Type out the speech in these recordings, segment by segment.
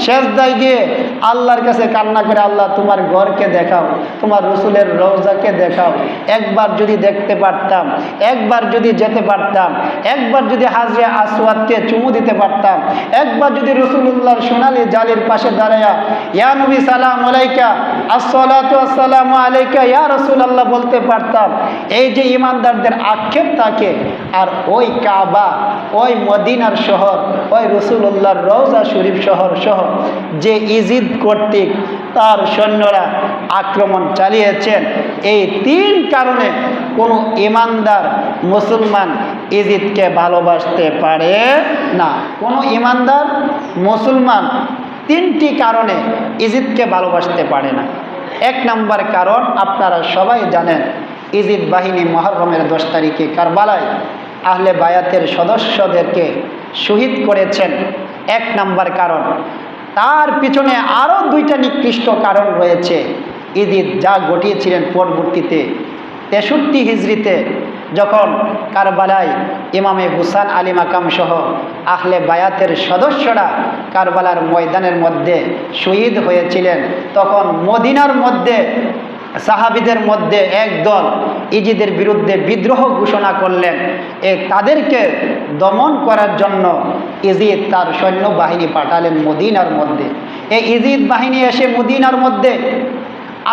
সেজদায় গিয়ে আল্লাহর কাছে কান্না করে, আল্লাহ তোমার ঘরকে দেখাও, তোমার রসুলের রওজাকে দেখাও। একবার যদি দেখতে পারতাম, একবার যদি যেতে পারতাম, একবার যদি হাজরে আসওয়াদকে চুমু দিতে পারতাম, একবার যদি রসুলুল্লাহর সোনালী জালির পাশে দাঁড়ায়া ইয়া নবী সালাম আলাইকা, আসসালাতু আসসালামু আলাইকা ইয়া রাসূলুল্লাহ বলতে পারতাম। এই যে ইমানদারদের আক্ষেপ থাকে, আর ওই কাবা, ওই মদিনার শহর, ওই রসুলুল্লাহর রওজা শরীফ শহর সহ যে ইজিদ কর্তৃক তার সৈন্যরা আক্রমণ চালিয়েছেন, এই তিন কারণে কোনো ইমানদার মুসলমান ইজিদকে ভালোবাসতে পারে না। কোনো ইমানদার মুসলমান তিনটি কারণে ইজিদকে ভালোবাসতে পারে না। এক নম্বর কারণ আপনারা সবাই জানেন, ইজিদ বাহিনী মুহররমের 10 তারিখে কারবালায় আহলে বায়াতের সদস্যদেরকে শহীদ করেছেন। এক নম্বর কারণ। তার পিছনে আরও 2টা নিকৃষ্ট কারণ রয়েছে। ইজিদ যা ঘটিয়েছিলেন পরবর্তীতে 63 হিজরিতে, যখন কারবালায় ইমামে হুসান আলী মাকাম সহ আহলে বায়াতের সদস্যরা কারবালার ময়দানের মধ্যে শহীদ হয়েছিলেন, তখন মদিনার মধ্যে সাহাবীদের মধ্যে একদল ইজিদের বিরুদ্ধে বিদ্রোহ ঘোষণা করলেন। তাদেরকে দমন করার জন্য ইজিদ তার সৈন্যবাহিনী পাঠালেন মদিনার মধ্যে। এই ইজিদ বাহিনী এসে মদিনার মধ্যে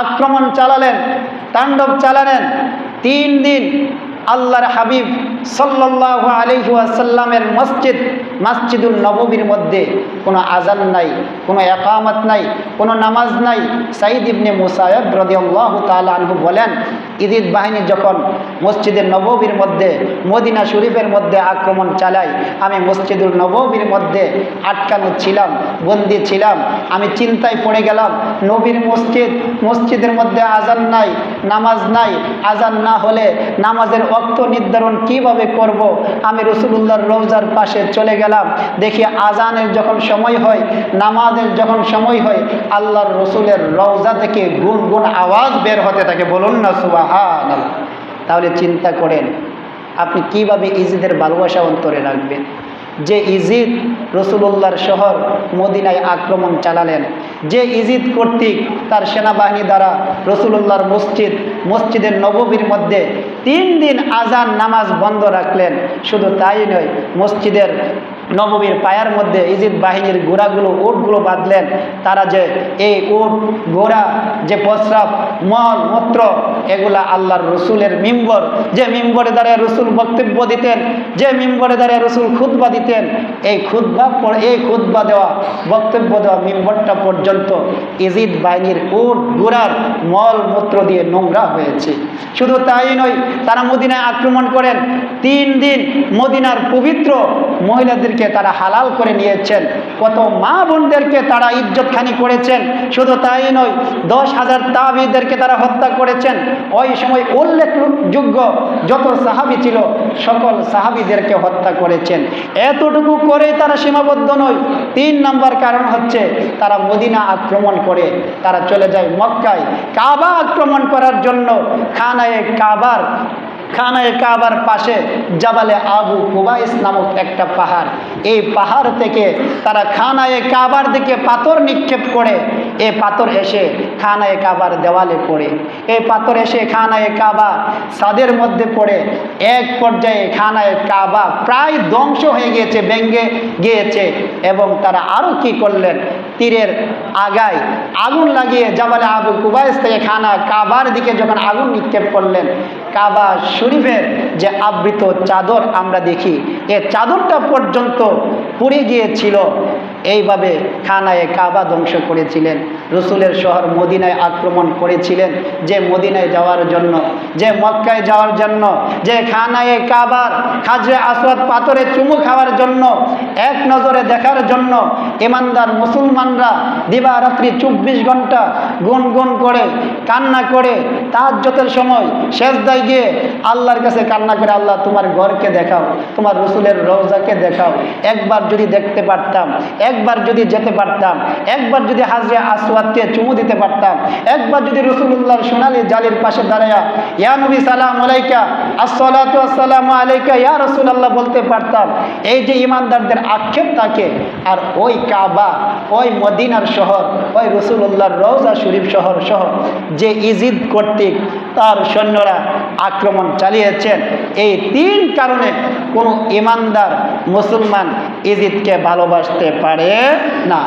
আক্রমণ চালালেন, তাণ্ডব চালালেন। 3 দিন আল্লাহর হাবিব সাল্লাল্লাহু আলাইহি ওয়াসাল্লামের মসজিদুল নববীর মধ্যে কোনো আজান নাই, কোনো ইকামত নাই, কোনো নামাজ নাই। সাঈদ ইবনে মুসায়্যিব রাদিয়াল্লাহু তাআলা আনহু বলেন, ইজিদ বাহিনী যখন মসজিদের নববীর মধ্যে, মদিনা শরীফের মধ্যে আক্রমণ চালায়, আমি মসজিদুল নববীর মধ্যে আটকানো ছিলাম, বন্দী ছিলাম। আমি চিন্তায় পড়ে গেলাম, নবীর মসজিদের মধ্যে আজান নাই, নামাজ নাই। আজান না হলে নামাজের ওয়াক্ত নির্ধারণ কিভাবে করব? আমি রাসূলুল্লাহর রওজার পাশে চলে গেলাম। দেখি আজানের যখন সময় হয়, নামাজের যখন সময় হয়, আল্লাহর রসুলের রওজা থেকে গুনগুন আওয়াজ বের হতে থাকে। বলুন না সুবহানাল্লাহ। তাহলে চিন্তা করেন আপনি কিভাবে ইজিদের ভালোবাসা অন্তরে রাখবেন। যে ইজিদ রসুলুল্লাহর শহর মদিনায় আক্রমণ চালালেন, যে ইজিদ কর্তৃক তার সেনাবাহিনী দ্বারা রসুলুল্লাহর মসজিদের নববীর মধ্যে 3 দিন আজান নামাজ বন্ধ রাখলেন। শুধু তাই নয়, মসজিদের নববীর পায়ার মধ্যে ইজিদ বাহিনীর ঘোড়াগুলো, উটগুলো বাঁধলেন। তারা যে এই উট, ঘোড়া, যে প্রস্রাব, মল মূত্র, এগুলা আল্লাহর রসুলের মিম্বর, যে মিম্বরে দাঁড়িয়ে রসুল বক্তব্য দিতেন, যে মিম্বরে দাঁড়িয়ে রসুল খুতবা দিতেন, এই খুতবা দেওয়া, বক্তব্য দেওয়া মিম্বরটা পর্যন্ত ইজিদ বাহিনীর উট, ঘোড়ার মল মূত্র দিয়ে নোংরা হয়েছে। শুধু তাই নয়, তারা মদিনায় আক্রমণ করেন। 3 দিন মদিনার পবিত্র মহিলাদেরকে তারা হালাল করে নিয়েছেন। কত মা বোনদেরকে তারা ইজ্জতখানি করেছেন। শুধু তাই নয়, 10,000 তাবিদেরকে তারা হত্যা করেছেন। ওই সময় উল্লেখযোগ্য যত সাহাবী ছিল সকল সাহাবীদেরকে হত্যা করেছেন। এতটুকু করে তারা সীমাবদ্ধ নয়। 3 নম্বর কারণ হচ্ছে তারা মদিনা আক্রমণ করে তারা চলে যায় মক্কায় কাবা আক্রমণ করার জন্য। খানায়ে কাবার পাশে জাবালে আবু কুবাইস নামক একটা পাহাড়, এই পাহাড় থেকে তারা খানায়ে কাবার দিকে পাথর নিক্ষেপ করে। এই পাথর এসে খানায়ে কাবার দেওয়ালে পড়ে, এই পাথর এসে খানায়ে কাবা ছাদের মধ্যে পড়ে। এক পর্যায়ে খানায়ে কাবা প্রায় ধ্বংস হয়ে গিয়েছে, ভেঙে গিয়েছে। এবং তারা আরও কি করলেন, তীরের আগায় আগুন লাগিয়ে জাবালে আবু কুবাইস থেকে খানা কাবার দিকে যখন আগুন নিক্ষেপ করলেন, কাবা শরীফের যে আবৃত চাদর আমরা দেখি, এ চাদরটা পর্যন্ত পুড়ে গিয়েছিল। এইভাবে খানায়ে কাবা ধ্বংস করেছিলেন। রসুলের শহর মদিনায় আক্রমণ করেছিলেন, যে মদিনায় যাওয়ার জন্য, যে মক্কায় যাওয়ার জন্য, যে খানায়ে কাবার হাজরে আসওয়াদ পাথরে চুমু খাওয়ার জন্য, এক নজরে দেখার জন্য ইমানদার মুসলমানরা দিবারাত্রি 24 ঘন্টা গুনগুন করে কান্না করে তাহাজ্জুদের সময় সেজদায় গিয়ে আল্লাহর কাছে কান্না করে, আল্লাহ তোমার ঘরকে দেখাও, তোমার রসুলের রওজাকে দেখাও। একবার যদি দেখতে পারতাম, একবার যদি যেতে পারতাম, একবার যদি হাজরে আসওয়াদকে চুমু দিতে পারতাম, একবার যদি রাসূলুল্লাহর সোনালী জালির পাশে দাঁড়ায়া ইয়া নবী সালাম আলাইকা, আসসালাতু আসসালামু আলাইকা ইয়া রাসূলুল্লাহ বলতে পারতাম, এই যে ইমানদারদের আক্ষেপ থাকে। আর ওই কাবা, ওই মদিনার শহর, ওই রাসূলুল্লাহর রওজা শরীফ শহর সহ যে ইজিদ কর্তৃক তার সৈন্যরা আক্রমণ চালিয়েছেন, এই 3 কারণে কোনো ইমানদার মুসলমান ইজিদকে ভালোবাসতে পারে না।